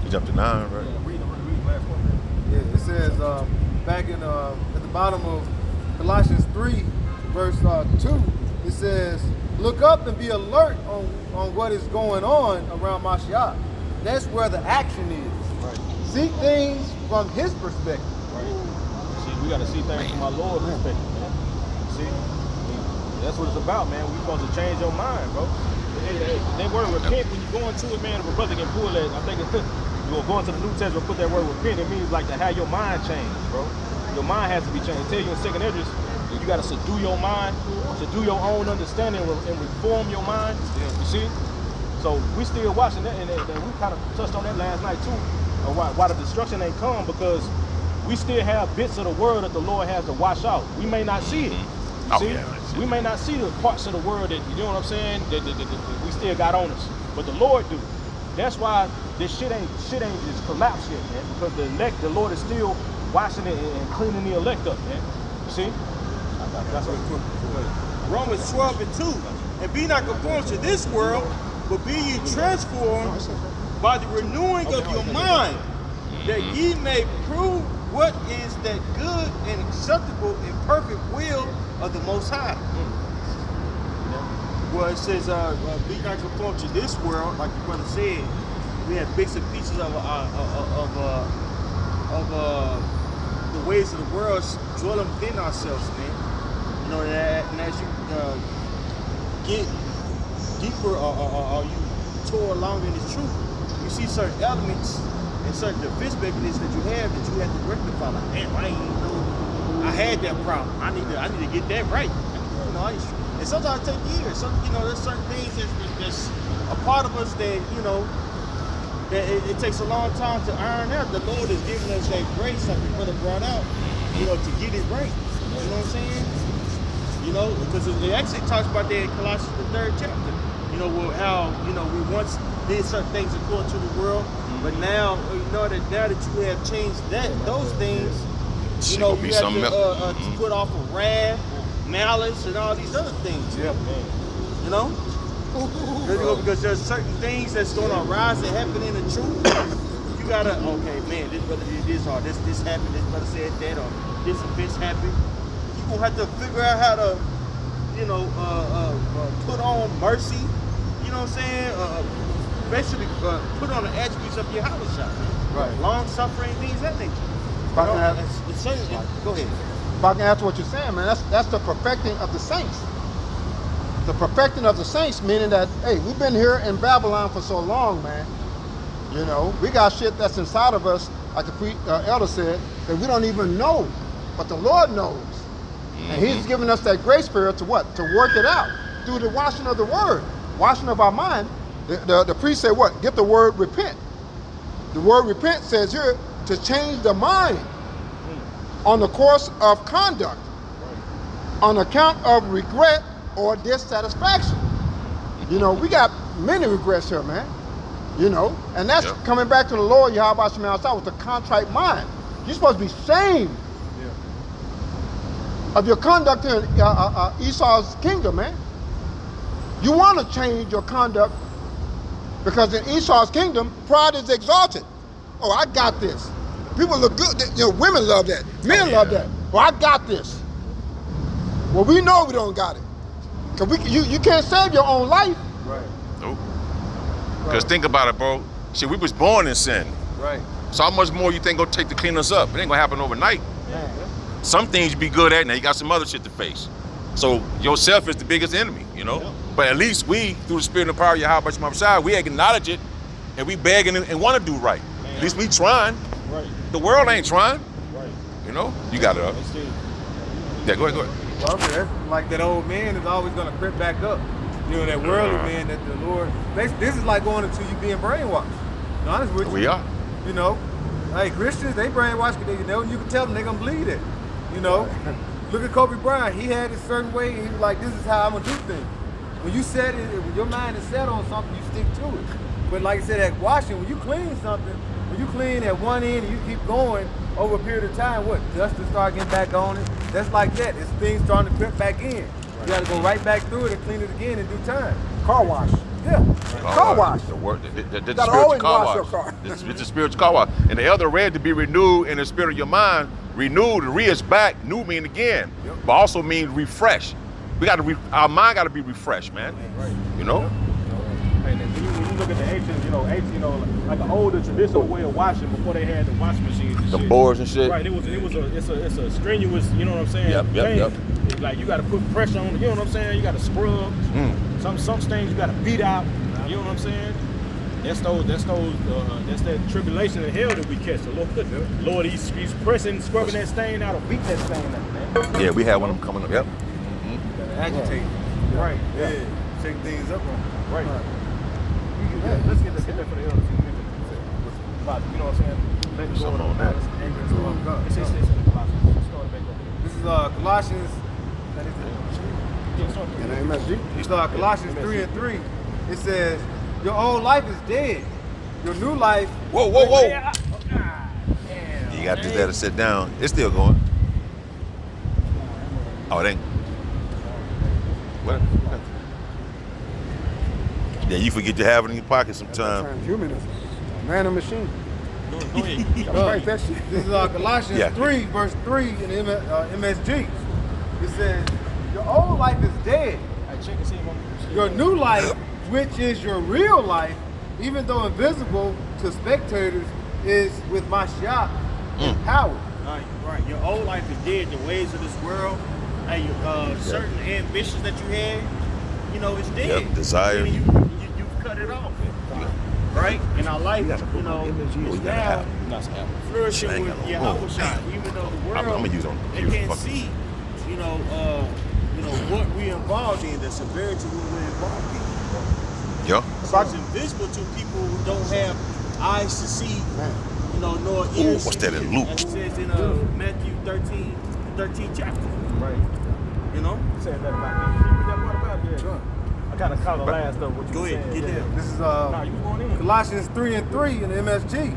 You jumped to 9, right? Yeah, read the last one. Yeah, it says back in at the bottom of Colossians 3, verse 2, it says, "Look up and be alert on what is going on around Mashiach." That's where the action is. Right. See things from his perspective. Right. See, we got to see things from our Lord's perspective, man. See, that's what it's about, man. We're supposed to change your mind, bro. That word repent, when you go into it, man, if a brother can pull that, I think you're going to the New Testament, put that word repent, it means like to have your mind changed, bro. Your mind has to be changed. I tell you in Second Esdras, you got to subdue your mind, subdue your own understanding, and reform your mind. You see? So we still watching that, and we kind of touched on that last night too, why the destruction ain't come, because we still have bits of the word that the Lord has to wash out. We may not see it. See? We may not see the parts of the word that, you know what I'm saying, that we still got on us, but the Lord do. That's why this shit ain't just collapsed yet, man, because the Lord is still washing it and cleaning the elect up, man. You see? That's what Romans 12 and 2. "And be not conformed to this world, but be ye transformed by the renewing of your mind, that ye may prove what is that good and acceptable and perfect will of the Most High." Well, it says, "Be not conformed to this world," like your brother said. We have bits and pieces of the ways of the world dwelling within ourselves, man. You know, and as you get deeper or you tour along in the truth, you see certain elements and certain defense mechanisms that you have to rectify. Like, damn, I ain't even know I had that problem. I need to get that right. You know, and sometimes it takes years. There's certain things that's a part of us that, you know, that it takes a long time to iron out. The Lord has given us that grace, like your brother brought out, you know, to get it right. You know what I'm saying? You know, because it actually talks about that in Colossians the 3rd chapter. You know, how, you know, we once did certain things according to the world, but now, you know, that you have changed those things, you know, you have to put off of wrath, malice, and all these other things. Yeah. You know? Because there's certain things that's going to arise and happen in the truth. You gotta, okay, man, this brother did this, or this happened, this brother said that, or this offense happened. You gonna have to figure out how to, you know, put on mercy. You know what I'm saying? Basically, put on the attributes of your house shop. Right. Long suffering, things of that nature. If I can Go ahead. If I can answer what you're saying, man, that's the perfecting of the saints. The perfecting of the saints, meaning that, hey, we've been here in Babylon for so long, man. You know, we got shit that's inside of us, like the elder said, that we don't even know, but the Lord knows. And he's given us that grace spirit to what? To work it out through the washing of the word, washing of our mind. The priest said what? Get the word repent. The word repent says here to change the mind on the course of conduct on account of regret or dissatisfaction. You know, we got many regrets here, man. You know, and that's coming back to the Lord Yahweh Shem Yahweh with a contrite mind. You're supposed to be ashamed of your conduct in Esau's kingdom, man. You want to change your conduct because in Esau's kingdom, pride is exalted. Oh, I got this. People look good. You know, women love that. Men love that. Well, I got this. Well, we know we don't got it. Because you can't save your own life. Right. Nope. Because think about it, bro. Shit, we was born in sin. Right. So how much more you think gonna take to clean us up? It ain't gonna happen overnight. Some things you be good at, now you got some other shit to face. So yourself is the biggest enemy, you know? But at least we, through the spirit and the power of Yahweh Shem Shai, we acknowledge it and we begging and want to do right. At least we trying. Right. The world ain't trying. Right. You know? You got it up. Yeah, go ahead. Well, that's like that old man is always going to creep back up. You know, that worldly man that the Lord... This is like going into you being brainwashed. To be honest with you. We are. You know, hey, Christians, they brainwashed because, you know, you can tell them they're going to believe it. You know? Look at Kobe Bryant. He had a certain way. He was like, this is how I'm going to do things. When you set it, when your mind is set on something, you stick to it. But like I said, at washing, when you clean something, when you clean at one end and you keep going over a period of time, what? Dust will start getting back on it. That's like that. It's things starting to creep back in. You got to go right back through it and clean it again in due time. Car wash. Car wash. The word, the Gotta spiritual always car wash your wash. car. It's the spiritual car wash. And the elder read to be renewed in the spirit of your mind. Renewed, re is back. New mean again, but also mean refresh. We got to, our mind got to be refreshed, man. Right. You know. And then when you look at the ancient, like an older traditional way of washing before they had the washing machines and The shit. boards and shit. Right, it's a strenuous, you know what I'm saying? Yep, yep. It's like you got to put pressure on, you know what I'm saying? You got to scrub. Some stains you got to beat out. You know what I'm saying? That's that tribulation and hell that we catch. The Lord, he's pressing, scrubbing that stain out, or beat that stain out, man. Yeah, we had one of them coming up. Yep. Agitate. Right. Yeah. Shake things up on. Right. Let's get that for the elders. About, you know what I'm saying? Let go Something of on the that. malice, anger, and so It's Colossians. Start it back up. This is Colossians. Yeah, start In it back up. the MSG. It's Colossians 3:3. It says, "Your old life is dead. Your new life." Whoa, whoa, whoa! Yeah, damn. You got to do that to sit down. It's still going. Oh, it ain't. What? Yeah, you forget to have it in your pocket sometimes. Transhumanism. Man and machine. Go ahead. Gotta fight that shit. This is Colossians Yeah. 3, verse 3 in the MSG. It says, "Your old life is dead. Hey, check and see if I'm. Your new life, which is your real life, even though invisible to spectators, is with Mashiach in power." Right. Your old life is dead. The ways of this world, and your certain ambitions that you had, you know, it's dead. Yep, desire. And you've cut it off. Right? And our life, you know, is now flourishing Ain't with got no Yahweh room. Shai, even though the world I'm gonna use it on the they computer. can't Fuck it. see, you know what we involved in, the severity we were involved in. Yeah. So it's invisible to people who don't have eyes to see, you know, nor ears what's to that in hear. Luke? As it says in Matthew 13 chapter. Right. You know? Saying that about me. Can you read that part about it? Yeah. Sure. I kind of caught the last of what you Go were ahead, saying. get yeah. there. This is Nah, you was going in. Colossians 3:3 in the MSG.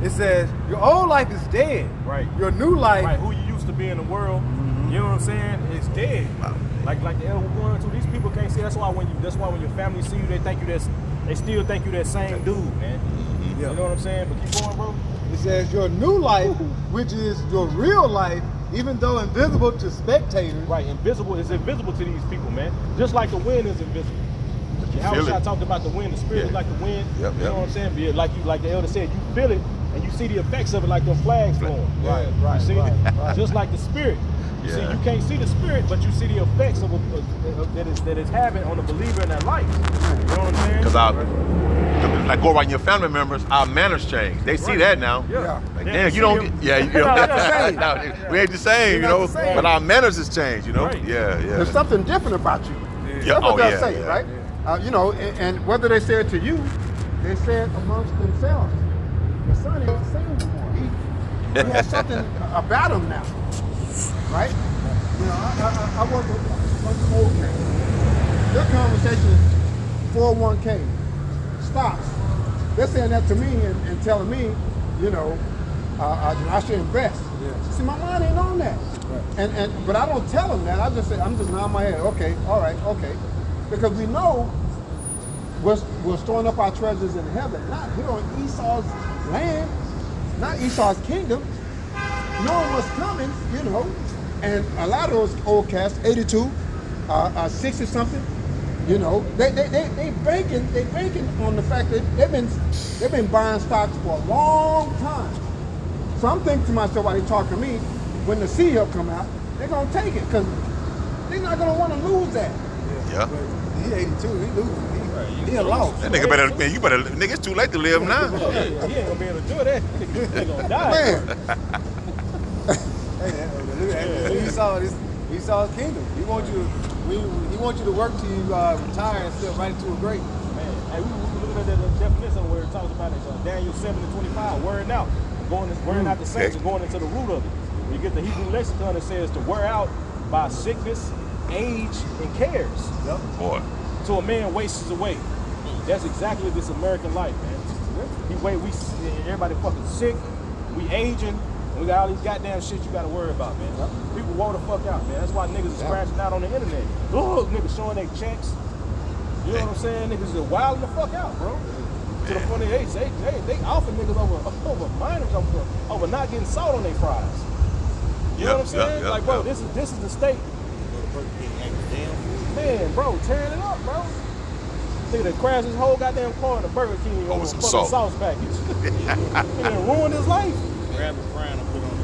It says, "Your old life is dead. Right. Your new life." Right, who you used to be in the world, you know what I'm saying? It's dead. Like the elder we're going into, these people can't see. That's why when your family see you, they still think you that same dude, man. Yeah. You know what I'm saying? But keep going, bro. It says, "Your new life, which is your real life, even though invisible to spectators." Right, invisible is invisible to these people, man. Just like the wind is invisible. How feel I it. talked about the wind, the spirit is Yeah. like the wind. Yep, You yep. know what I'm saying? Yeah, like the elder said, you feel it and you see the effects of it like the flags flowing. Right, You see right, it? right. Just like the spirit. You see, Yeah. you can't see the spirit, but you see the effects of that is having on the believer in their life. You know what I'm saying? Because like go right in your family members, our manners change. They see Right. that now. Yeah. Like, Yeah, damn, you you don't see get, them. yeah, you They're know, not the same. no, we ain't the same, you They're know, not the same. but our manners has changed, you know? Right. Yeah, yeah. There's something different about you. Yeah, That's what oh, they'll yeah, say, yeah. right? You know, and whether they say it to you, they say it amongst themselves. Your son ain't the same anymore. He has something about him now, right? You know, I work with a bunch of old cats. Their conversation is 401k, stocks. They're saying that to me and telling me, you know, I should invest. See, my mind ain't on that. But I don't tell them that. I just say, I'm just nodding my head. Okay, all right, okay. Because we know we're storing up our treasures in heaven, not here on Esau's land, not Esau's kingdom. Knowing what's coming, you know. And a lot of those old cats, 82, 60 something, you know, they banking on the fact that they've been buying stocks for a long time. So I'm thinking to myself while they talk to me, when the CEO come out, they're gonna take it because they're not gonna want to lose that. Yeah. He 82, he losing. He a loss. That nigga better, man, you better, nigga, it's too late to live now. He ain't gonna be able to do that. He gonna die. Man, He saw his kingdom. He wants you to work till you retire and still right into a grave. Man, hey, we looking at that definition where it talks about it, Daniel 7:25, wearing out the saints and going into the root of it. When you get the Hebrew lexicon, it says to wear out by sickness, age, and cares. Yep. Boy. So a man wastes away. That's exactly this American life, man. Everybody fucking sick, we aging, and we got all these goddamn shit you gotta worry about, man. People woe the fuck out, man. That's why niggas is crashing out on the internet. Look, niggas showing their checks. You know what I'm saying? Niggas are wilding the fuck out, bro. To the point that they offer niggas over minors over not getting salt on their fries. You know what I'm saying? Like, bro, this is the state. Man, bro, tearing it up, bro. Nigga that crashed his whole goddamn car in the Burger King over some fucking salt. sauce package. Nigga ruined his life. Grab a frying and put on